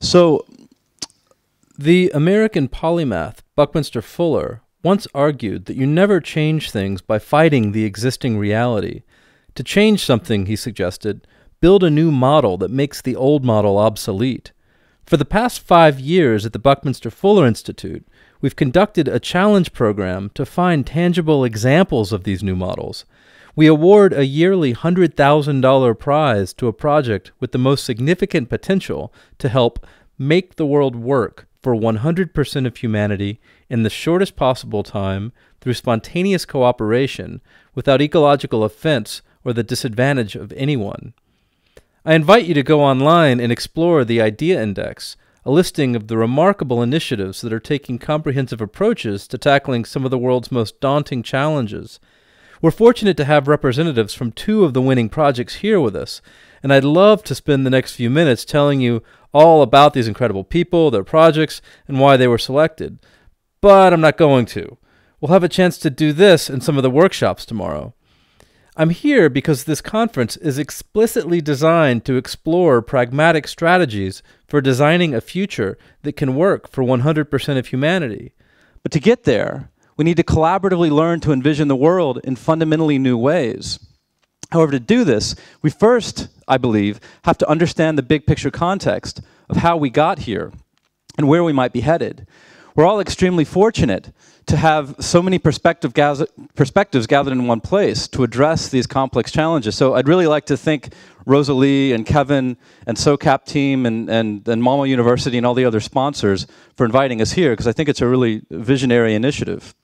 So, the American polymath Buckminster Fuller once argued that you never change things by fighting the existing reality. To change something, he suggested, build a new model that makes the old model obsolete. For the past 5 years at the Buckminster Fuller Institute, we've conducted a challenge program to find tangible examples of these new models. We award a yearly $100,000 prize to a project with the most significant potential to help make the world work for 100% of humanity in the shortest possible time through spontaneous cooperation without ecological offense or the disadvantage of anyone. I invite you to go online and explore the Idea Index, a listing of the remarkable initiatives that are taking comprehensive approaches to tackling some of the world's most daunting challenges. We're fortunate to have representatives from 2 of the winning projects here with us, and I'd love to spend the next few minutes telling you all about these incredible people, their projects, and why they were selected. But I'm not going to. We'll have a chance to do this in some of the workshops tomorrow. I'm here because this conference is explicitly designed to explore pragmatic strategies for designing a future that can work for 100% of humanity. But to get there, we need to collaboratively learn to envision the world in fundamentally new ways. However, to do this, we first, I believe, have to understand the big picture context of how we got here and where we might be headed. We're all extremely fortunate to have so many perspectives gathered in one place to address these complex challenges. So I'd really like to thank Rosalie and Kevin and SOCAP team and Malmo University and all the other sponsors for inviting us here, because I think it's a really visionary initiative.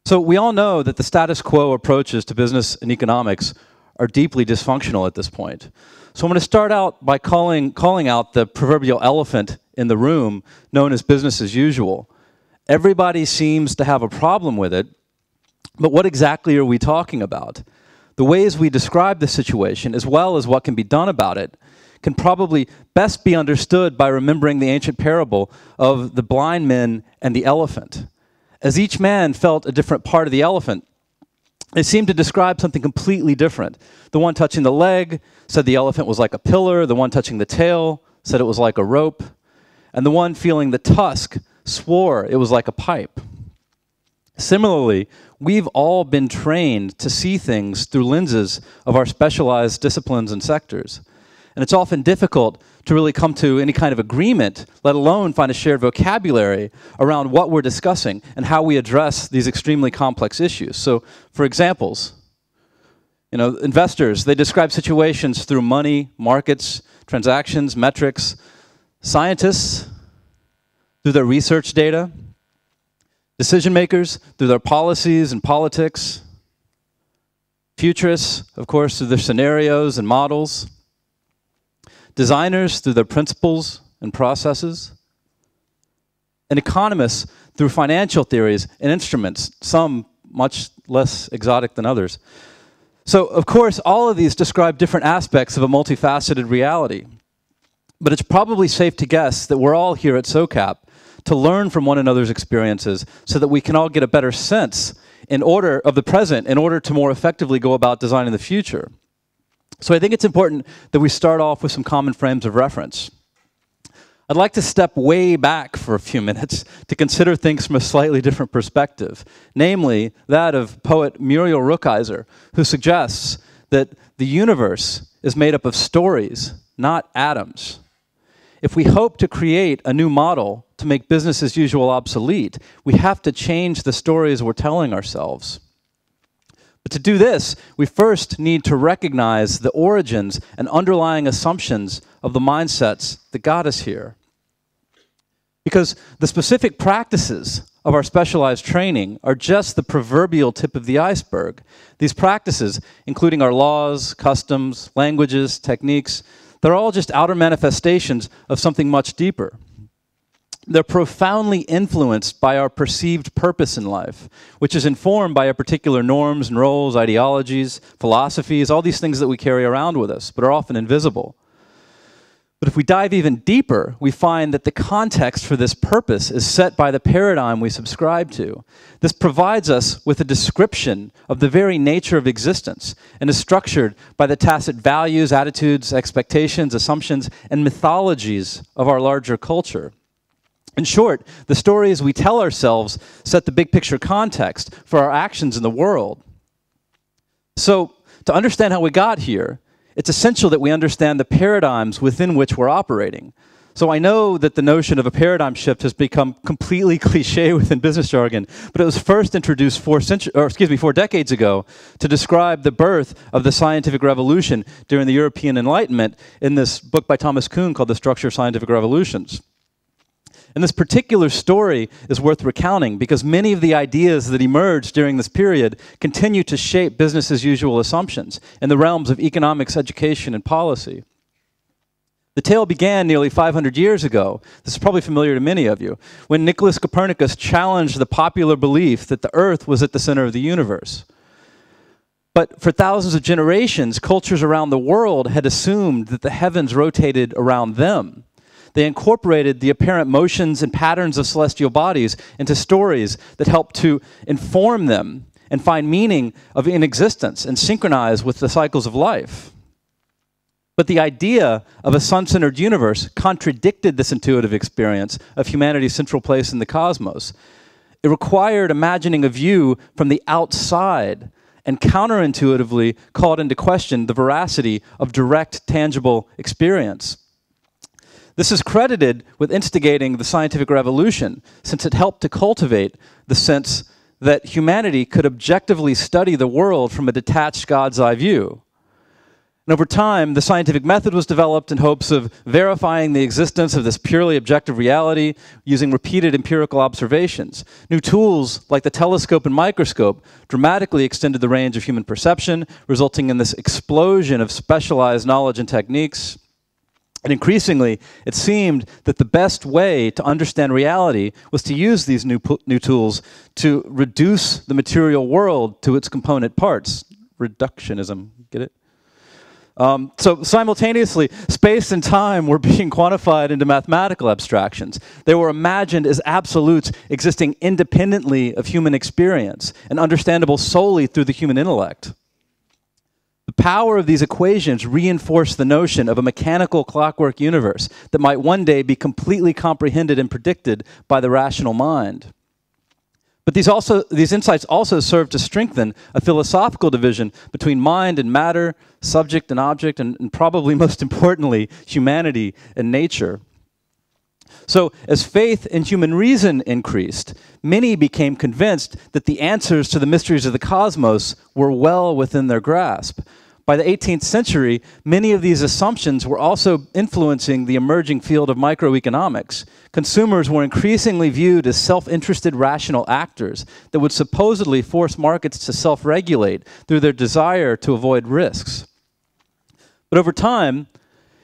So we all know that the status quo approaches to business and economics are deeply dysfunctional at this point. So I'm going to start out by calling out the proverbial elephant in the room known as business as usual. Everybody seems to have a problem with it, but what exactly are we talking about? The ways we describe the situation, as well as what can be done about it, can probably best be understood by remembering the ancient parable of the blind men and the elephant. As each man felt a different part of the elephant, it seemed to describe something completely different. The one touching the leg said the elephant was like a pillar. The one touching the tail said it was like a rope. And the one feeling the tusk swore it was like a pipe. Similarly, we've all been trained to see things through lenses of our specialized disciplines and sectors. And it's often difficult to really come to any kind of agreement, let alone find a shared vocabulary around what we're discussing and how we address these extremely complex issues. So, for examples, investors, they describe situations through money, markets, transactions, metrics. Scientists, through their research data. Decision makers, through their policies and politics. Futurists, of course, through their scenarios and models. Designers, through their principles and processes. And economists, through financial theories and instruments, some much less exotic than others. So, of course, all of these describe different aspects of a multifaceted reality. But it's probably safe to guess that we're all here at SOCAP to learn from one another's experiences so that we can all get a better sense of the present in order to more effectively go about designing the future. So I think it's important that we start off with some common frames of reference. I'd like to step way back for a few minutes to consider things from a slightly different perspective, namely that of poet Muriel Rukeyser, who suggests that the universe is made up of stories, not atoms. If we hope to create a new model to make business as usual obsolete, we have to change the stories we're telling ourselves. But to do this, we first need to recognize the origins and underlying assumptions of the mindsets that got us here. Because the specific practices of our specialized training are just the proverbial tip of the iceberg. These practices, including our laws, customs, languages, techniques, they're all just outer manifestations of something much deeper. They're profoundly influenced by our perceived purpose in life, which is informed by our particular norms and roles, ideologies, philosophies, all these things that we carry around with us, but are often invisible. But if we dive even deeper, we find that the context for this purpose is set by the paradigm we subscribe to. This provides us with a description of the very nature of existence and is structured by the tacit values, attitudes, expectations, assumptions, and mythologies of our larger culture. In short, the stories we tell ourselves set the big picture context for our actions in the world. So, to understand how we got here, it's essential that we understand the paradigms within which we're operating. So I know that the notion of a paradigm shift has become completely cliche within business jargon, but it was first introduced 4 decades ago to describe the birth of the scientific revolution during the European Enlightenment in this book by Thomas Kuhn called The Structure of Scientific Revolutions. And this particular story is worth recounting because many of the ideas that emerged during this period continue to shape business as usual assumptions in the realms of economics, education, and policy. The tale began nearly 500 years ago. This is probably familiar to many of you, when Nicholas Copernicus challenged the popular belief that the Earth was at the center of the universe. But for thousands of generations, cultures around the world had assumed that the heavens rotated around them. They incorporated the apparent motions and patterns of celestial bodies into stories that helped to inform them and find meaning in existence and synchronize with the cycles of life. But the idea of a sun-centered universe contradicted this intuitive experience of humanity's central place in the cosmos. It required imagining a view from the outside and counterintuitively called into question the veracity of direct, tangible experience. This is credited with instigating the scientific revolution, since it helped to cultivate the sense that humanity could objectively study the world from a detached God's eye view. And over time, the scientific method was developed in hopes of verifying the existence of this purely objective reality using repeated empirical observations. New tools like the telescope and microscope dramatically extended the range of human perception, resulting in this explosion of specialized knowledge and techniques. And increasingly, it seemed that the best way to understand reality was to use these new tools to reduce the material world to its component parts. Reductionism, get it? So simultaneously, space and time were being quantified into mathematical abstractions. They were imagined as absolutes existing independently of human experience and understandable solely through the human intellect. The power of these equations reinforced the notion of a mechanical clockwork universe that might one day be completely comprehended and predicted by the rational mind. But these insights also serve to strengthen a philosophical division between mind and matter, subject and object, and probably most importantly, humanity and nature. So, as faith in human reason increased, many became convinced that the answers to the mysteries of the cosmos were well within their grasp. By the 18th century, many of these assumptions were also influencing the emerging field of microeconomics. Consumers were increasingly viewed as self-interested rational actors that would supposedly force markets to self-regulate through their desire to avoid risks. But over time,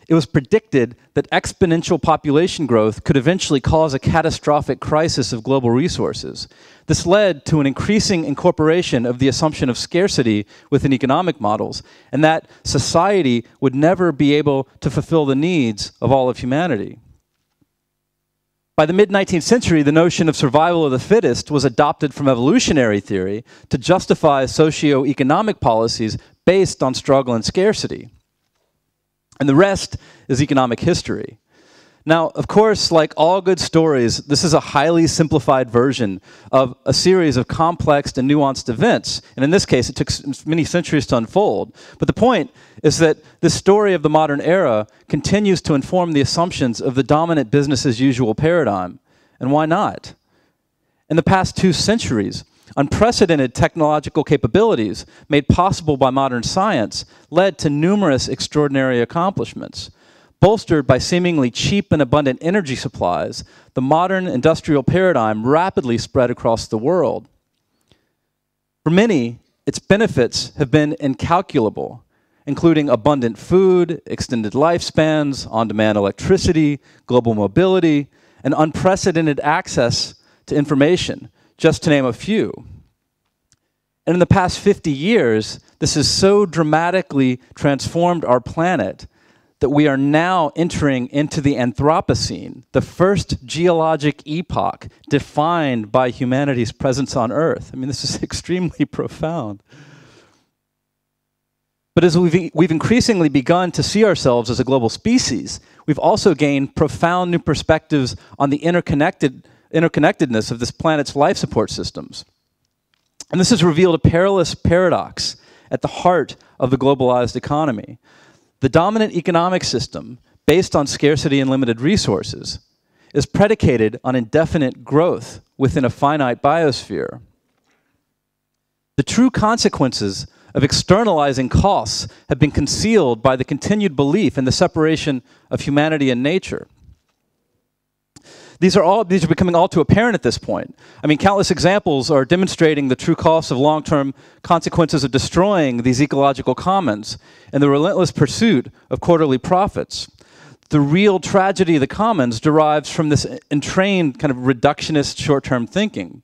it was predicted that exponential population growth could eventually cause a catastrophic crisis of global resources. This led to an increasing incorporation of the assumption of scarcity within economic models, and that society would never be able to fulfill the needs of all of humanity. By the mid-19th century, the notion of survival of the fittest was adopted from evolutionary theory to justify socio-economic policies based on struggle and scarcity. And the rest is economic history. Now, of course, like all good stories, this is a highly simplified version of a series of complex and nuanced events. And in this case, it took many centuries to unfold. But the point is that this story of the modern era continues to inform the assumptions of the dominant business as usual paradigm. And why not? In the past 2 centuries, unprecedented technological capabilities made possible by modern science led to numerous extraordinary accomplishments. Bolstered by seemingly cheap and abundant energy supplies, the modern industrial paradigm rapidly spread across the world. For many, its benefits have been incalculable, including abundant food, extended lifespans, on-demand electricity, global mobility, and unprecedented access to information, just to name a few. And in the past 50 years, this has so dramatically transformed our planet that we are now entering into the anthropocene, the first geologic epoch defined by humanity's presence on Earth. I mean, this is extremely profound. But as we've increasingly begun to see ourselves as a global species, we've also gained profound new perspectives on the interconnectedness of this planet's life support systems. And this has revealed a perilous paradox at the heart of the globalized economy. The dominant economic system, based on scarcity and limited resources, is predicated on indefinite growth within a finite biosphere. The true consequences of externalizing costs have been concealed by the continued belief in the separation of humanity and nature. These are becoming all too apparent at this point. I mean, countless examples are demonstrating the true costs of long-term consequences of destroying these ecological commons and the relentless pursuit of quarterly profits. The real tragedy of the commons derives from this entrained kind of reductionist short-term thinking.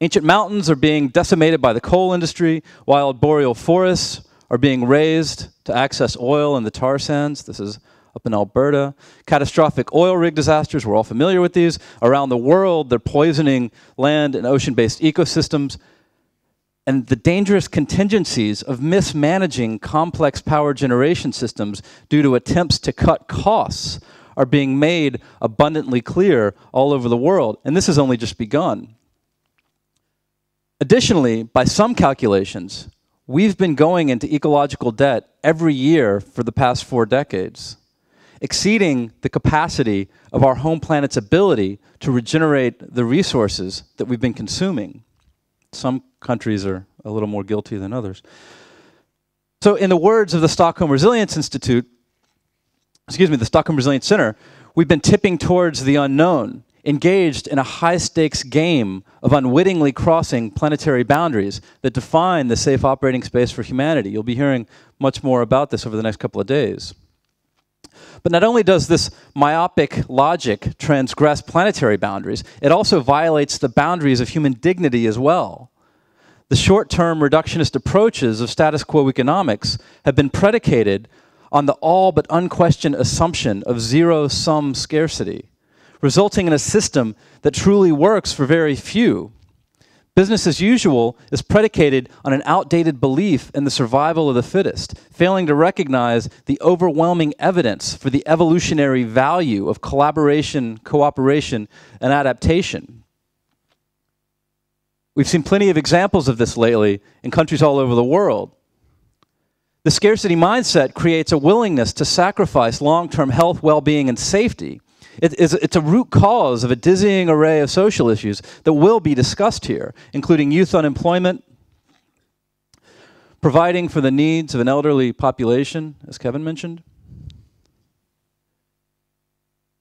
Ancient mountains are being decimated by the coal industry, wild boreal forests are being razed to access oil in the tar sands. This is up in Alberta. Catastrophic oil rig disasters, we're all familiar with these. Around the world, they're poisoning land and ocean-based ecosystems. And the dangerous contingencies of mismanaging complex power generation systems due to attempts to cut costs are being made abundantly clear all over the world. And this has only just begun. Additionally, by some calculations, we've been going into ecological debt every year for the past 4 decades, exceeding the capacity of our home planet's ability to regenerate the resources that we've been consuming. Some countries are a little more guilty than others. So in the words of the Stockholm Resilience Institute, the Stockholm Resilience Center, we've been tipping towards the unknown, engaged in a high-stakes game of unwittingly crossing planetary boundaries that define the safe operating space for humanity. You'll be hearing much more about this over the next couple of days. But not only does this myopic logic transgress planetary boundaries, it also violates the boundaries of human dignity as well. The short-term reductionist approaches of status quo economics have been predicated on the all but unquestioned assumption of zero-sum scarcity, resulting in a system that truly works for very few. Business as usual is predicated on an outdated belief in the survival of the fittest, failing to recognize the overwhelming evidence for the evolutionary value of collaboration, cooperation, and adaptation. We've seen plenty of examples of this lately in countries all over the world. The scarcity mindset creates a willingness to sacrifice long-term health, well-being, and safety. It's a root cause of a dizzying array of social issues that will be discussed here, including youth unemployment, providing for the needs of an elderly population, as Kevin mentioned,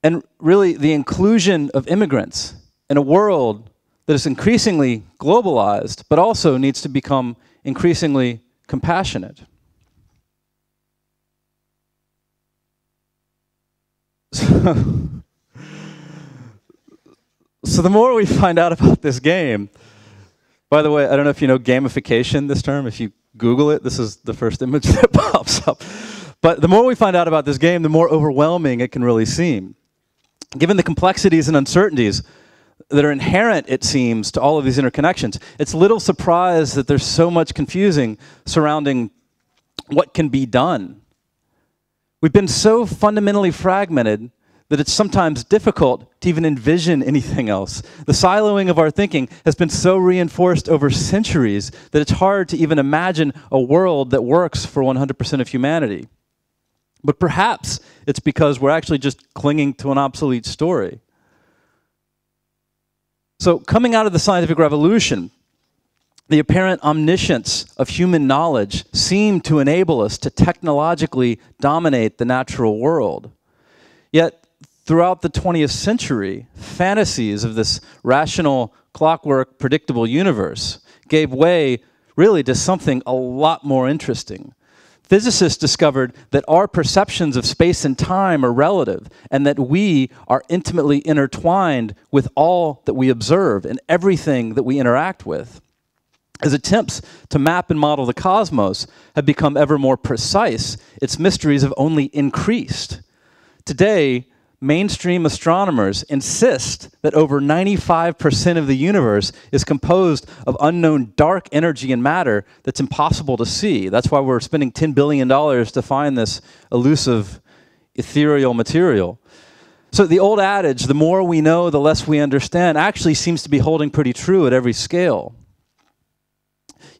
and really the inclusion of immigrants in a world that is increasingly globalized, but also needs to become increasingly compassionate. So the more we find out about this game, by the way, I don't know if you know gamification, this term. If you Google it, this is the first image that pops up. But the more we find out about this game, the more overwhelming it can really seem. Given the complexities and uncertainties that are inherent, it seems, to all of these interconnections, it's little surprise that there's so much confusing surrounding what can be done. We've been so fundamentally fragmented that it's sometimes difficult to even envision anything else. The siloing of our thinking has been so reinforced over centuries that it's hard to even imagine a world that works for 100% of humanity. But perhaps it's because we're actually just clinging to an obsolete story. So coming out of the scientific revolution, the apparent omniscience of human knowledge seemed to enable us to technologically dominate the natural world. Yet, throughout the 20th century, fantasies of this rational, clockwork, predictable universe gave way really to something a lot more interesting. Physicists discovered that our perceptions of space and time are relative, and that we are intimately intertwined with all that we observe and everything that we interact with. As attempts to map and model the cosmos have become ever more precise, its mysteries have only increased. Today, mainstream astronomers insist that over 95% of the universe is composed of unknown dark energy and matter that's impossible to see. That's why we're spending $10 billion to find this elusive, ethereal material. So the old adage, the more we know, the less we understand, actually seems to be holding pretty true at every scale.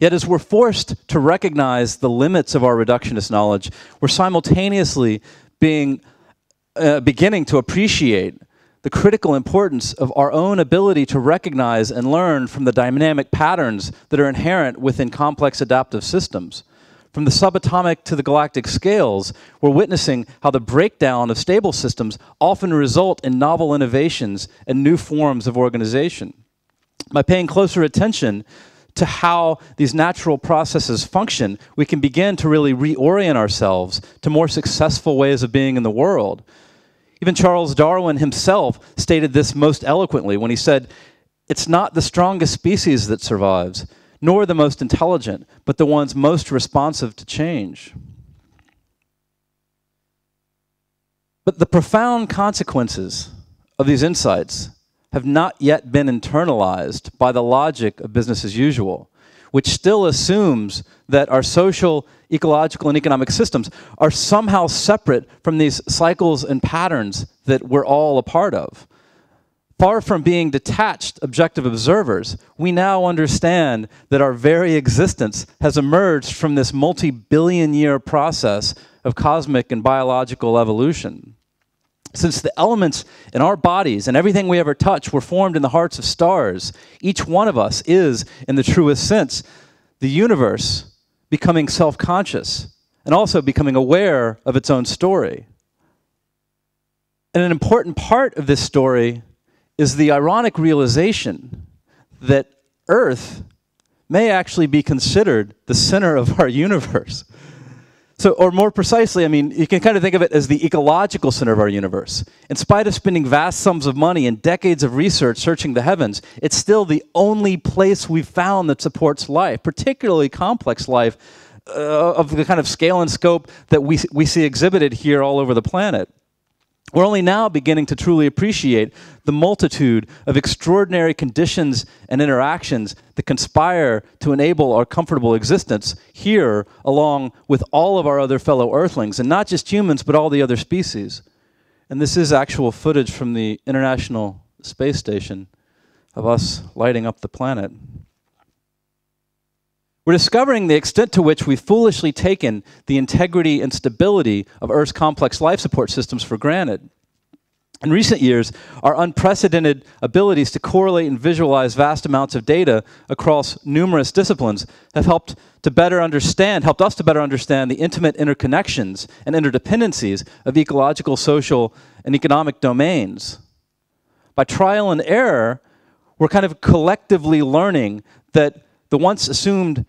Yet as we're forced to recognize the limits of our reductionist knowledge, we're simultaneously beginning to appreciate the critical importance of our own ability to recognize and learn from the dynamic patterns that are inherent within complex adaptive systems. From the subatomic to the galactic scales, we're witnessing how the breakdown of stable systems often result in novel innovations and new forms of organization. By paying closer attention to how these natural processes function, we can begin to really reorient ourselves to more successful ways of being in the world. Even Charles Darwin himself stated this most eloquently when he said, "It's not the strongest species that survives, nor the most intelligent, but the ones most responsive to change." But the profound consequences of these insights have not yet been internalized by the logic of business as usual, which still assumes that our social, ecological, and economic systems are somehow separate from these cycles and patterns that we're all a part of. Far from being detached, objective observers, we now understand that our very existence has emerged from this multi-billion-year process of cosmic and biological evolution. Since the elements in our bodies and everything we ever touch were formed in the hearts of stars, each one of us is, in the truest sense, the universe becoming self-conscious and also becoming aware of its own story. And an important part of this story is the ironic realization that Earth may actually be considered the center of our universe. So, or more precisely, I mean, you can kind of think of it as the ecological center of our universe. In spite of spending vast sums of money and decades of research searching the heavens, it's still the only place we've found that supports life, particularly complex life of the kind of scale and scope that we see exhibited here all over the planet. We're only now beginning to truly appreciate the multitude of extraordinary conditions and interactions that conspire to enable our comfortable existence here along with all of our other fellow Earthlings, and not just humans, but all the other species. And this is actual footage from the International Space Station of us lighting up the planet. We're discovering the extent to which we've foolishly taken the integrity and stability of Earth's complex life support systems for granted. In recent years, our unprecedented abilities to correlate and visualize vast amounts of data across numerous disciplines have helped us to better understand the intimate interconnections and interdependencies of ecological, social, and economic domains. By trial and error, we're kind of collectively learning that the once assumed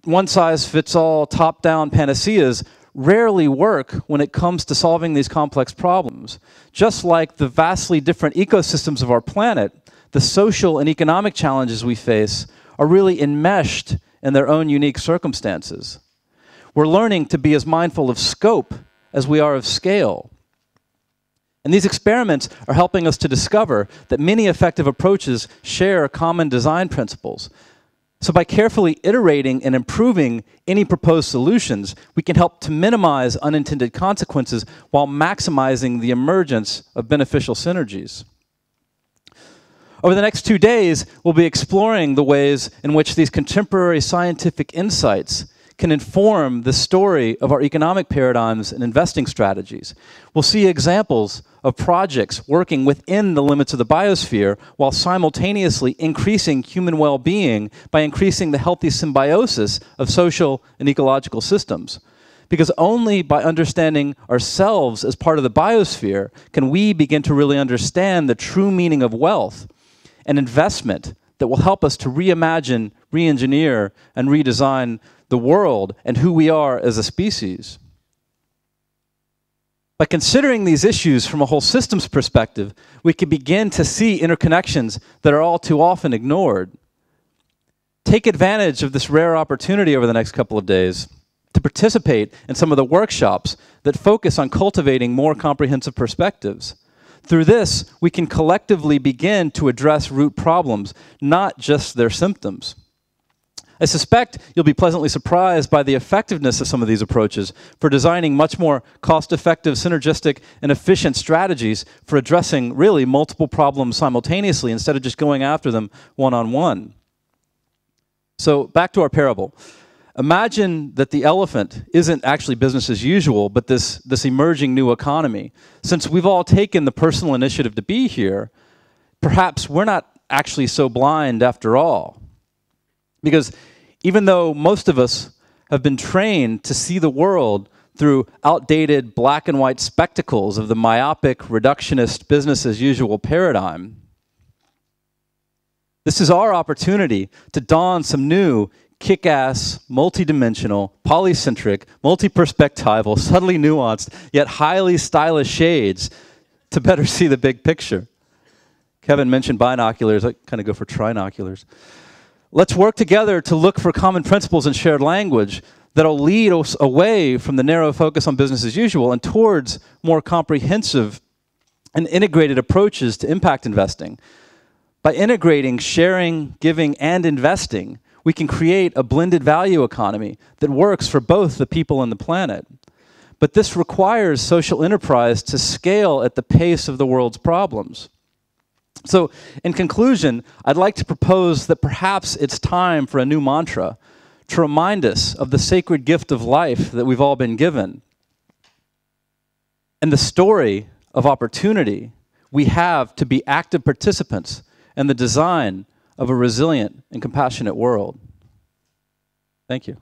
one-size-fits-all, top-down panaceas rarely work when it comes to solving these complex problems. Just like the vastly different ecosystems of our planet, the social and economic challenges we face are really enmeshed in their own unique circumstances. We're learning to be as mindful of scope as we are of scale. And these experiments are helping us to discover that many effective approaches share common design principles. So by carefully iterating and improving any proposed solutions, we can help to minimize unintended consequences while maximizing the emergence of beneficial synergies. Over the next 2 days, we'll be exploring the ways in which these contemporary scientific insights can inform the story of our economic paradigms and investing strategies. We'll see examples of projects working within the limits of the biosphere while simultaneously increasing human well-being by increasing the healthy symbiosis of social and ecological systems. Because only by understanding ourselves as part of the biosphere can we begin to really understand the true meaning of wealth and investment that will help us to reimagine, re-engineer, and redesign the world and who we are as a species. By considering these issues from a whole systems perspective, we can begin to see interconnections that are all too often ignored. take advantage of this rare opportunity over the next couple of days to participate in some of the workshops that focus on cultivating more comprehensive perspectives. Through this, we can collectively begin to address root problems, not just their symptoms. I suspect you'll be pleasantly surprised by the effectiveness of some of these approaches for designing much more cost-effective, synergistic, and efficient strategies for addressing really multiple problems simultaneously instead of just going after them one-on-one. So back to our parable. Imagine that the elephant isn't actually business as usual, but this emerging new economy. Since we've all taken the personal initiative to be here, perhaps we're not actually so blind after all. Because even though most of us have been trained to see the world through outdated black and white spectacles of the myopic, reductionist, business as usual paradigm, this is our opportunity to don some new, kick-ass, multidimensional, polycentric, multi-perspectival, subtly nuanced, yet highly stylish shades to better see the big picture. Kevin mentioned binoculars. I kind of go for trinoculars. Let's work together to look for common principles and shared language that'll lead us away from the narrow focus on business as usual and towards more comprehensive and integrated approaches to impact investing. By integrating, sharing, giving, and investing, we can create a blended value economy that works for both the people and the planet. But this requires social enterprise to scale at the pace of the world's problems. So, in conclusion, I'd like to propose that perhaps it's time for a new mantra to remind us of the sacred gift of life that we've all been given and the story of opportunity we have to be active participants in the design of a resilient and compassionate world. Thank you.